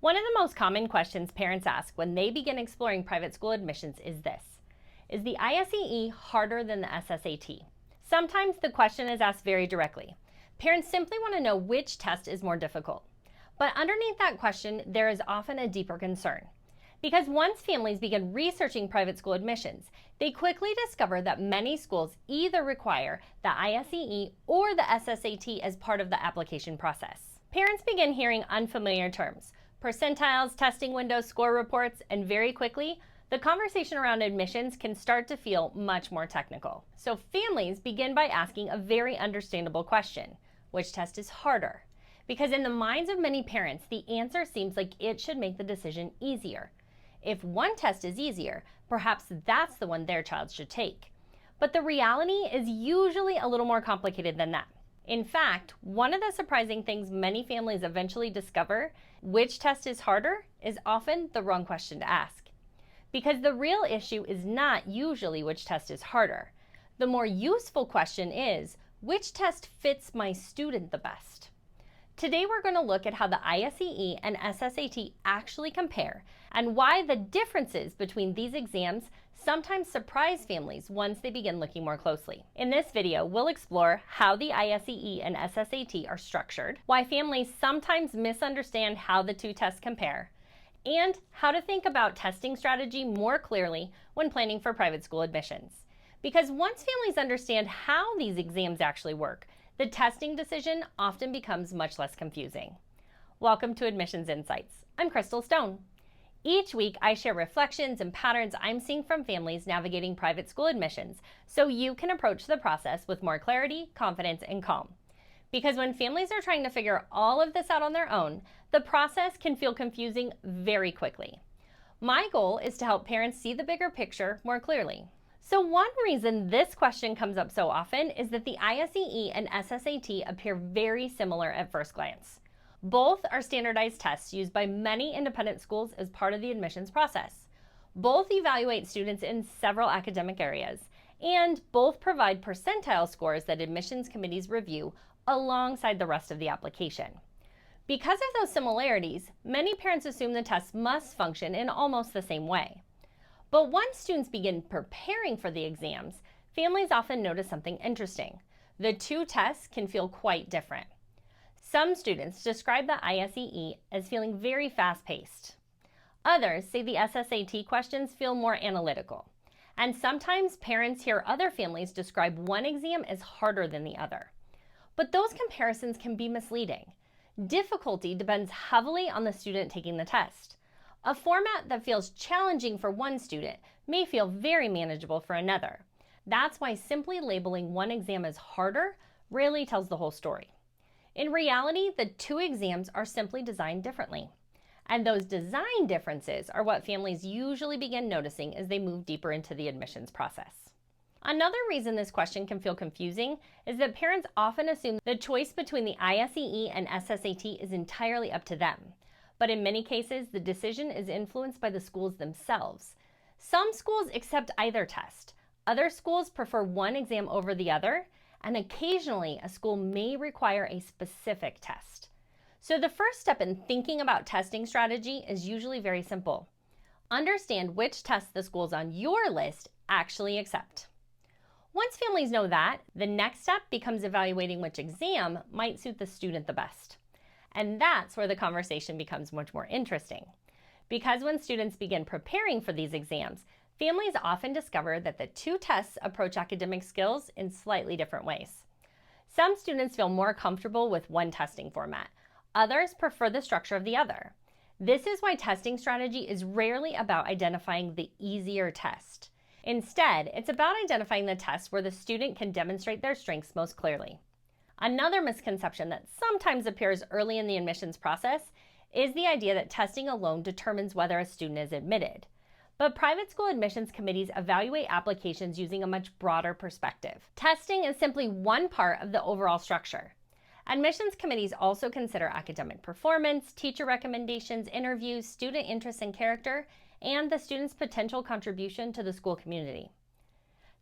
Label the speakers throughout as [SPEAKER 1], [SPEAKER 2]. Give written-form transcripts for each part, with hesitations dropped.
[SPEAKER 1] One of the most common questions parents ask when they begin exploring private school admissions is this: is the ISEE harder than the SSAT? Sometimes the question is asked very directly. Parents simply want to know which test is more difficult. But underneath that question, there is often a deeper concern. Because once families begin researching private school admissions, they quickly discover that many schools either require the ISEE or the SSAT as part of the application process. Parents begin hearing unfamiliar terms, percentiles, testing windows, score reports, and very quickly, the conversation around admissions can start to feel much more technical. So families begin by asking a very understandable question: which test is harder? Because in the minds of many parents, the answer seems like it should make the decision easier. If one test is easier, perhaps that's the one their child should take. But the reality is usually a little more complicated than that. In fact, one of the surprising things many families eventually discover, which test is harder, is often the wrong question to ask. Because the real issue is not usually which test is harder. The more useful question is, which test fits my student the best? Today we're going to look at how the ISEE and SSAT actually compare and why the differences between these exams sometimes surprise families once they begin looking more closely. In this video, we'll explore how the ISEE and SSAT are structured, why families sometimes misunderstand how the two tests compare, and how to think about testing strategy more clearly when planning for private school admissions. Because once families understand how these exams actually work, the testing decision often becomes much less confusing. Welcome to Admissions Insights. I'm Crystal Stone. Each week, I share reflections and patterns I'm seeing from families navigating private school admissions so you can approach the process with more clarity, confidence, and calm. Because when families are trying to figure all of this out on their own, the process can feel confusing very quickly. My goal is to help parents see the bigger picture more clearly. So one reason this question comes up so often is that the ISEE and SSAT appear very similar at first glance. Both are standardized tests used by many independent schools as part of the admissions process. Both evaluate students in several academic areas, and both provide percentile scores that admissions committees review alongside the rest of the application. Because of those similarities, many parents assume the tests must function in almost the same way. But once students begin preparing for the exams, families often notice something interesting. The two tests can feel quite different. Some students describe the ISEE as feeling very fast-paced. Others say the SSAT questions feel more analytical. And sometimes parents hear other families describe one exam as harder than the other. But those comparisons can be misleading. Difficulty depends heavily on the student taking the test. A format that feels challenging for one student may feel very manageable for another. That's why simply labeling one exam as harder rarely tells the whole story. In reality, the two exams are simply designed differently. And those design differences are what families usually begin noticing as they move deeper into the admissions process. Another reason this question can feel confusing is that parents often assume the choice between the ISEE and SSAT is entirely up to them. But in many cases, the decision is influenced by the schools themselves. Some schools accept either test. Other schools prefer one exam over the other, and occasionally a school may require a specific test. So the first step in thinking about testing strategy is usually very simple. Understand which tests the schools on your list actually accept. Once families know that, the next step becomes evaluating which exam might suit the student the best. And that's where the conversation becomes much more interesting. Because when students begin preparing for these exams, families often discover that the two tests approach academic skills in slightly different ways. Some students feel more comfortable with one testing format. Others prefer the structure of the other. This is why testing strategy is rarely about identifying the easier test. Instead, it's about identifying the test where the student can demonstrate their strengths most clearly. Another misconception that sometimes appears early in the admissions process is the idea that testing alone determines whether a student is admitted. But private school admissions committees evaluate applications using a much broader perspective. Testing is simply one part of the overall structure. Admissions committees also consider academic performance, teacher recommendations, interviews, student interest and character, and the student's potential contribution to the school community.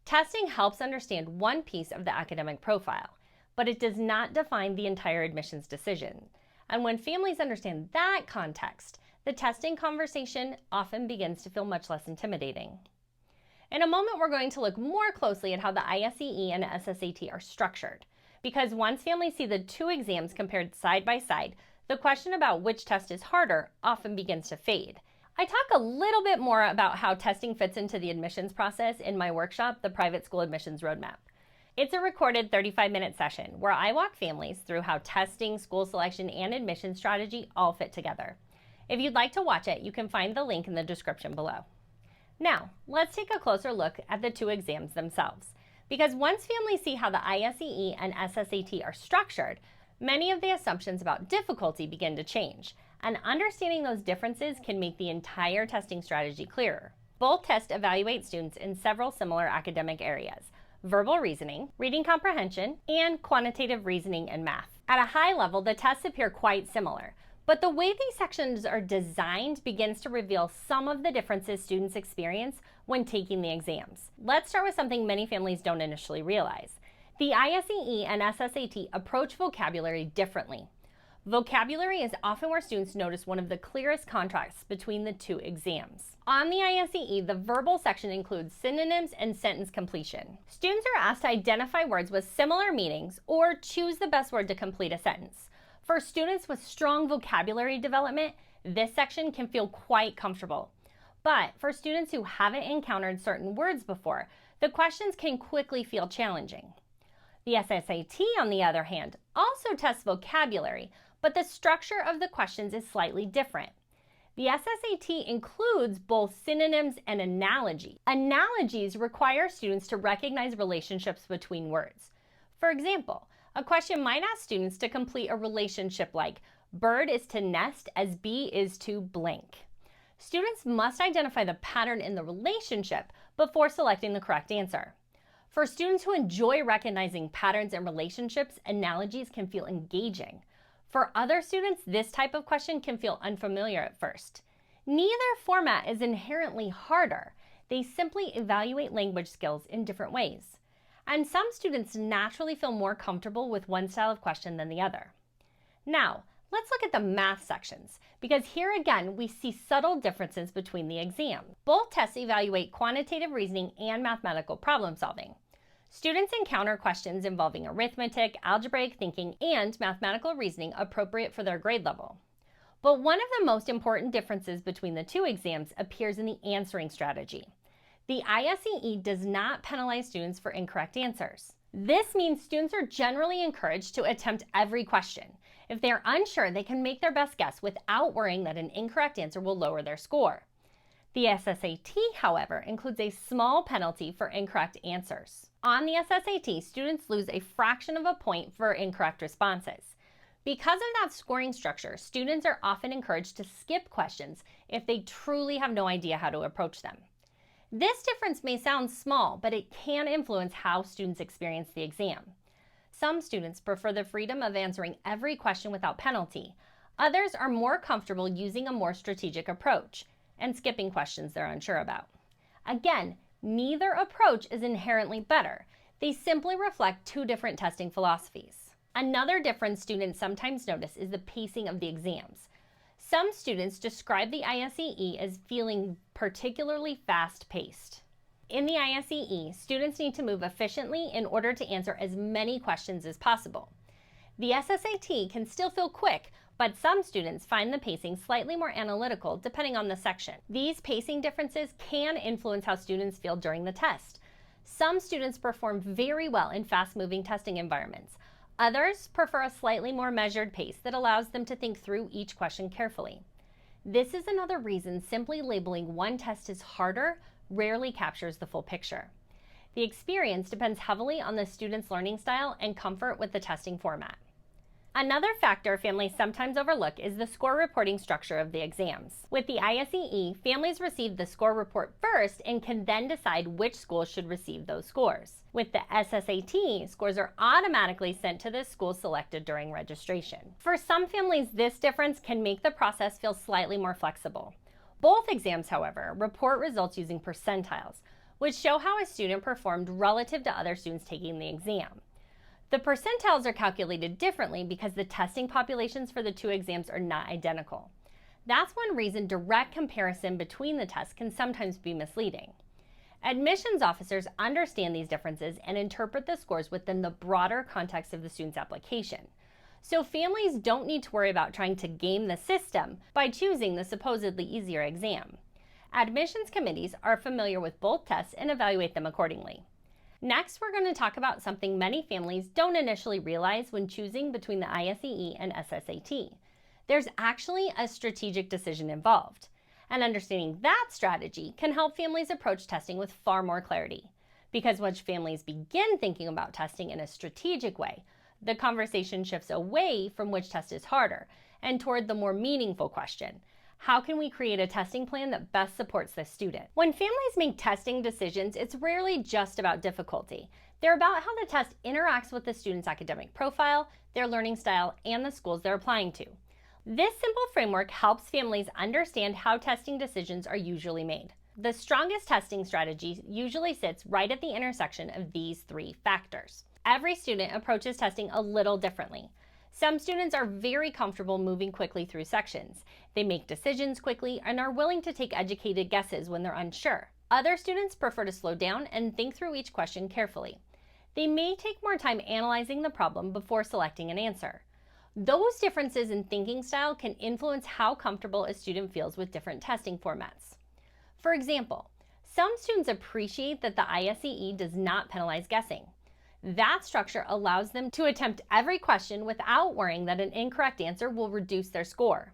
[SPEAKER 1] Testing helps understand one piece of the academic profile, but it does not define the entire admissions decision. And when families understand that context, the testing conversation often begins to feel much less intimidating. In a moment, we're going to look more closely at how the ISEE and SSAT are structured, because once families see the two exams compared side by side, the question about which test is harder often begins to fade. I talk a little bit more about how testing fits into the admissions process in my workshop, The Private School Admissions Roadmap. It's a recorded 35-minute session where I walk families through how testing, school selection, and admission strategy all fit together. If you'd like to watch it, you can find the link in the description below. Now, let's take a closer look at the two exams themselves, because once families see how the ISEE and SSAT are structured, many of the assumptions about difficulty begin to change, and understanding those differences can make the entire testing strategy clearer. Both tests evaluate students in several similar academic areas: verbal reasoning, reading comprehension, and quantitative reasoning and math. At a high level, the tests appear quite similar, but the way these sections are designed begins to reveal some of the differences students experience when taking the exams. Let's start with something many families don't initially realize. The ISEE and SSAT approach vocabulary differently. Vocabulary is often where students notice one of the clearest contrasts between the two exams. On the ISEE, the verbal section includes synonyms and sentence completion. Students are asked to identify words with similar meanings or choose the best word to complete a sentence. For students with strong vocabulary development, this section can feel quite comfortable. But for students who haven't encountered certain words before, the questions can quickly feel challenging. The SSAT, on the other hand, also tests vocabulary, but the structure of the questions is slightly different. The SSAT includes both synonyms and analogies. Analogies require students to recognize relationships between words. For example, a question might ask students to complete a relationship like bird is to nest as bee is to blank. Students must identify the pattern in the relationship before selecting the correct answer. For students who enjoy recognizing patterns and relationships, analogies can feel engaging. For other students, this type of question can feel unfamiliar at first. Neither format is inherently harder. They simply evaluate language skills in different ways. And some students naturally feel more comfortable with one style of question than the other. Now, let's look at the math sections, because here again we see subtle differences between the exams. Both tests evaluate quantitative reasoning and mathematical problem solving. Students encounter questions involving arithmetic, algebraic thinking, and mathematical reasoning appropriate for their grade level. But one of the most important differences between the two exams appears in the answering strategy. The ISEE does not penalize students for incorrect answers. This means students are generally encouraged to attempt every question. If they are unsure, they can make their best guess without worrying that an incorrect answer will lower their score. The SSAT, however, includes a small penalty for incorrect answers. On the SSAT, students lose a fraction of a point for incorrect responses. Because of that scoring structure, students are often encouraged to skip questions if they truly have no idea how to approach them. This difference may sound small, but it can influence how students experience the exam. Some students prefer the freedom of answering every question without penalty. Others are more comfortable using a more strategic approach and skipping questions they're unsure about. Again, neither approach is inherently better. They simply reflect two different testing philosophies. Another difference students sometimes notice is the pacing of the exams. Some students describe the ISEE as feeling particularly fast-paced. In the ISEE, students need to move efficiently in order to answer as many questions as possible. The SSAT can still feel quick, but some students find the pacing slightly more analytical depending on the section. These pacing differences can influence how students feel during the test. Some students perform very well in fast-moving testing environments. Others prefer a slightly more measured pace that allows them to think through each question carefully. This is another reason simply labeling one test as harder rarely captures the full picture. The experience depends heavily on the student's learning style and comfort with the testing format. Another factor families sometimes overlook is the score reporting structure of the exams. With the ISEE, families receive the score report first and can then decide which schools should receive those scores. With the SSAT, scores are automatically sent to the school selected during registration. For some families, this difference can make the process feel slightly more flexible. Both exams, however, report results using percentiles, which show how a student performed relative to other students taking the exam. The percentiles are calculated differently because the testing populations for the two exams are not identical. That's one reason direct comparison between the tests can sometimes be misleading. Admissions officers understand these differences and interpret the scores within the broader context of the student's application. So families don't need to worry about trying to game the system by choosing the supposedly easier exam. Admissions committees are familiar with both tests and evaluate them accordingly. Next, we're going to talk about something many families don't initially realize when choosing between the ISEE and SSAT. There's actually a strategic decision involved. And understanding that strategy can help families approach testing with far more clarity. Because once families begin thinking about testing in a strategic way, the conversation shifts away from which test is harder and toward the more meaningful question: how can we create a testing plan that best supports the student? When families make testing decisions, it's rarely just about difficulty. They're about how the test interacts with the student's academic profile, their learning style, and the schools they're applying to. This simple framework helps families understand how testing decisions are usually made. The strongest testing strategy usually sits right at the intersection of these three factors. Every student approaches testing a little differently. Some students are very comfortable moving quickly through sections. They make decisions quickly and are willing to take educated guesses when they're unsure. Other students prefer to slow down and think through each question carefully. They may take more time analyzing the problem before selecting an answer. Those differences in thinking style can influence how comfortable a student feels with different testing formats. For example, some students appreciate that the ISEE does not penalize guessing. That structure allows them to attempt every question without worrying that an incorrect answer will reduce their score.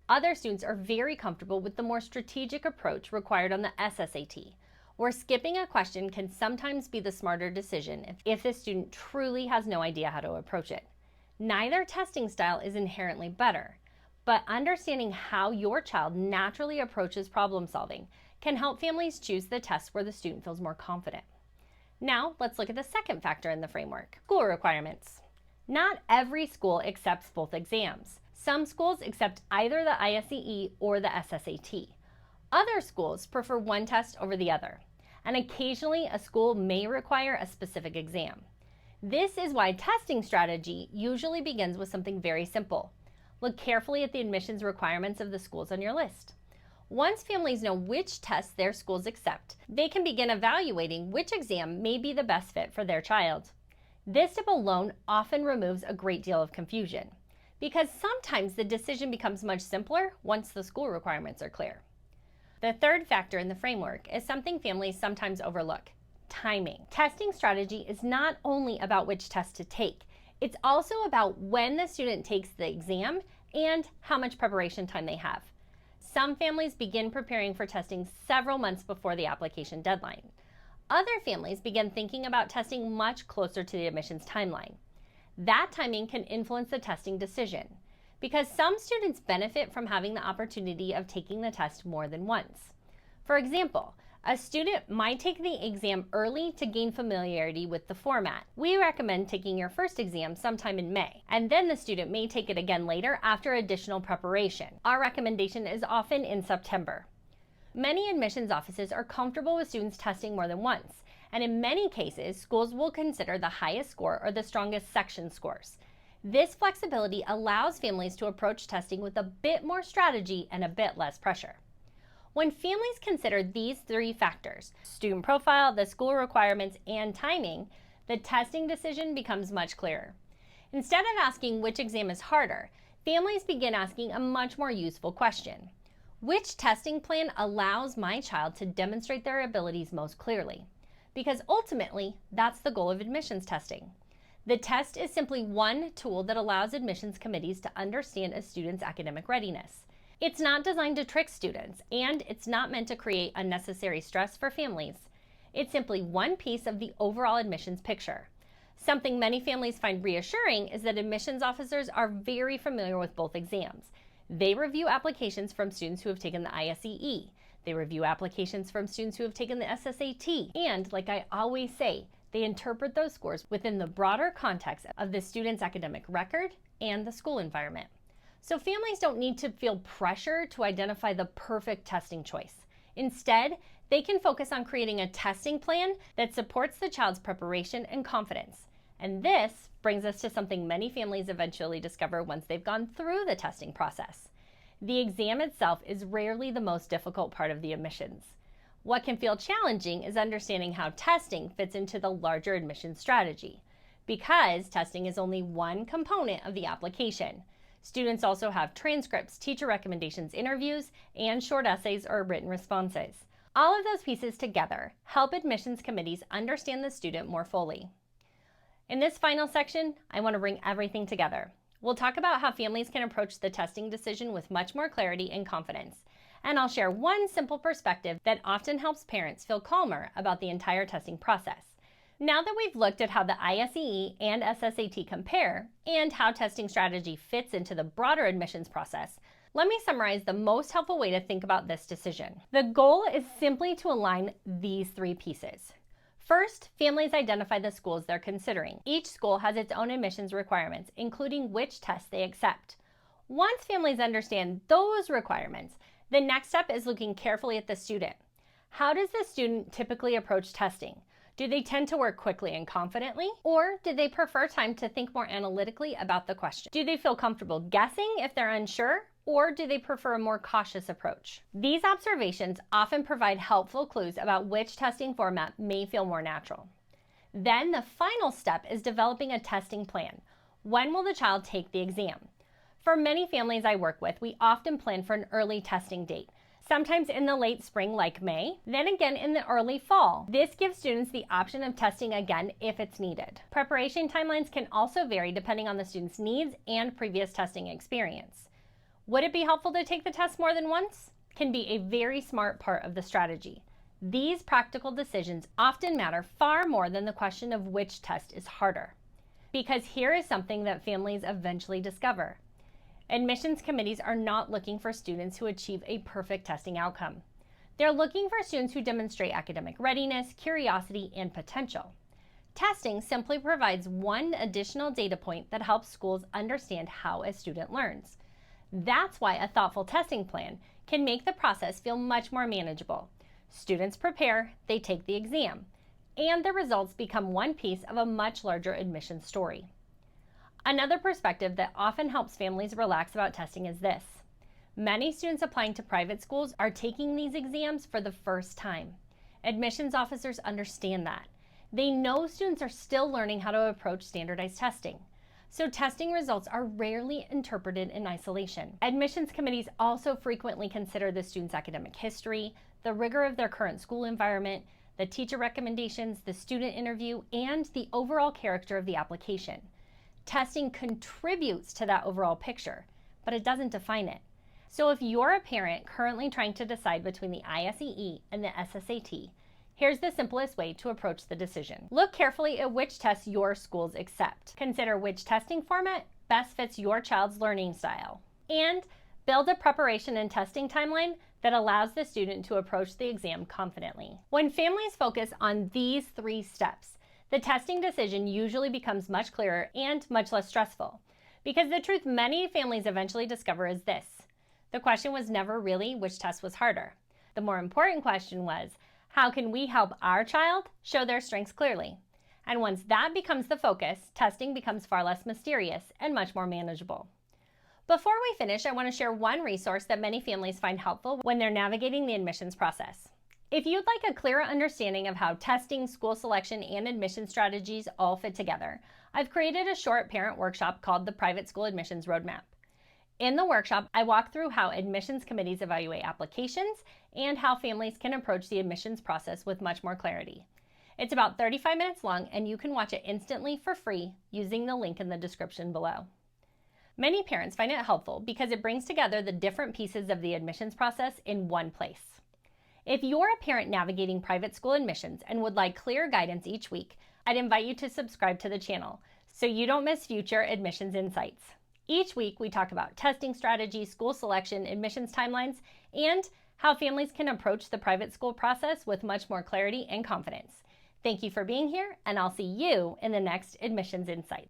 [SPEAKER 1] Other students are very comfortable with the more strategic approach required on the SSAT, where skipping a question can sometimes be the smarter decision if the student truly has no idea how to approach it. Neither testing style is inherently better, but understanding how your child naturally approaches problem solving can help families choose the test where the student feels more confident. Now, let's look at the second factor in the framework: school requirements. Not every school accepts both exams. Some schools accept either the ISEE or the SSAT. Other schools prefer one test over the other, and occasionally a school may require a specific exam. This is why testing strategy usually begins with something very simple. Look carefully at the admissions requirements of the schools on your list. Once families know which tests their schools accept, they can begin evaluating which exam may be the best fit for their child. This step alone often removes a great deal of confusion, because sometimes the decision becomes much simpler once the school requirements are clear. The third factor in the framework is something families sometimes overlook: timing. Testing strategy is not only about which test to take, it's also about when the student takes the exam and how much preparation time they have. Some families begin preparing for testing several months before the application deadline. Other families begin thinking about testing much closer to the admissions timeline. That timing can influence the testing decision, because some students benefit from having the opportunity of taking the test more than once. For example, a student might take the exam early to gain familiarity with the format. We recommend taking your first exam sometime in May, and then the student may take it again later after additional preparation. Our recommendation is often in September. Many admissions offices are comfortable with students testing more than once, and in many cases, schools will consider the highest score or the strongest section scores. This flexibility allows families to approach testing with a bit more strategy and a bit less pressure. When families consider these three factors, student profile, the school requirements, and timing, the testing decision becomes much clearer. Instead of asking which exam is harder, families begin asking a much more useful question: which testing plan allows my child to demonstrate their abilities most clearly? Because ultimately, that's the goal of admissions testing. The test is simply one tool that allows admissions committees to understand a student's academic readiness. It's not designed to trick students, and it's not meant to create unnecessary stress for families. It's simply one piece of the overall admissions picture. Something many families find reassuring is that admissions officers are very familiar with both exams. They review applications from students who have taken the ISEE. They review applications from students who have taken the SSAT. And, like I always say, they interpret those scores within the broader context of the student's academic record and the school environment. So families don't need to feel pressure to identify the perfect testing choice. Instead, they can focus on creating a testing plan that supports the child's preparation and confidence. And this brings us to something many families eventually discover once they've gone through the testing process. The exam itself is rarely the most difficult part of the admissions. What can feel challenging is understanding how testing fits into the larger admissions strategy, because testing is only one component of the application. Students also have transcripts, teacher recommendations, interviews, and short essays or written responses. All of those pieces together help admissions committees understand the student more fully. In this final section, I want to bring everything together. We'll talk about how families can approach the testing decision with much more clarity and confidence. And I'll share one simple perspective that often helps parents feel calmer about the entire testing process. Now that we've looked at how the ISEE and SSAT compare and how testing strategy fits into the broader admissions process, let me summarize the most helpful way to think about this decision. The goal is simply to align these three pieces. First, families identify the schools they're considering. Each school has its own admissions requirements, including which tests they accept. Once families understand those requirements, the next step is looking carefully at the student. How does the student typically approach testing? Do they tend to work quickly and confidently, or do they prefer time to think more analytically about the question? Do they feel comfortable guessing if they're unsure, or do they prefer a more cautious approach? These observations often provide helpful clues about which testing format may feel more natural. Then the final step is developing a testing plan. When will the child take the exam? For many families I work with, we often plan for an early testing date, sometimes in the late spring like May, then again in the early fall. This gives students the option of testing again if it's needed. Preparation timelines can also vary depending on the student's needs and previous testing experience. Would it be helpful to take the test more than once? Can be a very smart part of the strategy. These practical decisions often matter far more than the question of which test is harder. Because here is something that families eventually discover. Admissions committees are not looking for students who achieve a perfect testing outcome. They're looking for students who demonstrate academic readiness, curiosity, and potential. Testing simply provides one additional data point that helps schools understand how a student learns. That's why a thoughtful testing plan can make the process feel much more manageable. Students prepare, they take the exam, and the results become one piece of a much larger admissions story. Another perspective that often helps families relax about testing is this. Many students applying to private schools are taking these exams for the first time. Admissions officers understand that. They know students are still learning how to approach standardized testing. So testing results are rarely interpreted in isolation. Admissions committees also frequently consider the student's academic history, the rigor of their current school environment, the teacher recommendations, the student interview, and the overall character of the application. Testing contributes to that overall picture, but it doesn't define it. So if you're a parent currently trying to decide between the ISEE and the SSAT, here's the simplest way to approach the decision. Look carefully at which tests your schools accept. Consider which testing format best fits your child's learning style. And build a preparation and testing timeline that allows the student to approach the exam confidently. When families focus on these three steps, the testing decision usually becomes much clearer and much less stressful. Because the truth many families eventually discover is this: the question was never really which test was harder. The more important question was, how can we help our child show their strengths clearly? And once that becomes the focus, testing becomes far less mysterious and much more manageable. Before we finish, I want to share one resource that many families find helpful when they're navigating the admissions process. If you'd like a clearer understanding of how testing, school selection, and admission strategies all fit together, I've created a short parent workshop called the Private School Admissions Roadmap. In the workshop, I walk through how admissions committees evaluate applications and how families can approach the admissions process with much more clarity. It's about 35 minutes long, and you can watch it instantly for free using the link in the description below. Many parents find it helpful because it brings together the different pieces of the admissions process in one place. If you're a parent navigating private school admissions and would like clear guidance each week, I'd invite you to subscribe to the channel so you don't miss future admissions insights. Each week, we talk about testing strategies, school selection, admissions timelines, and how families can approach the private school process with much more clarity and confidence. Thank you for being here, and I'll see you in the next Admissions Insights.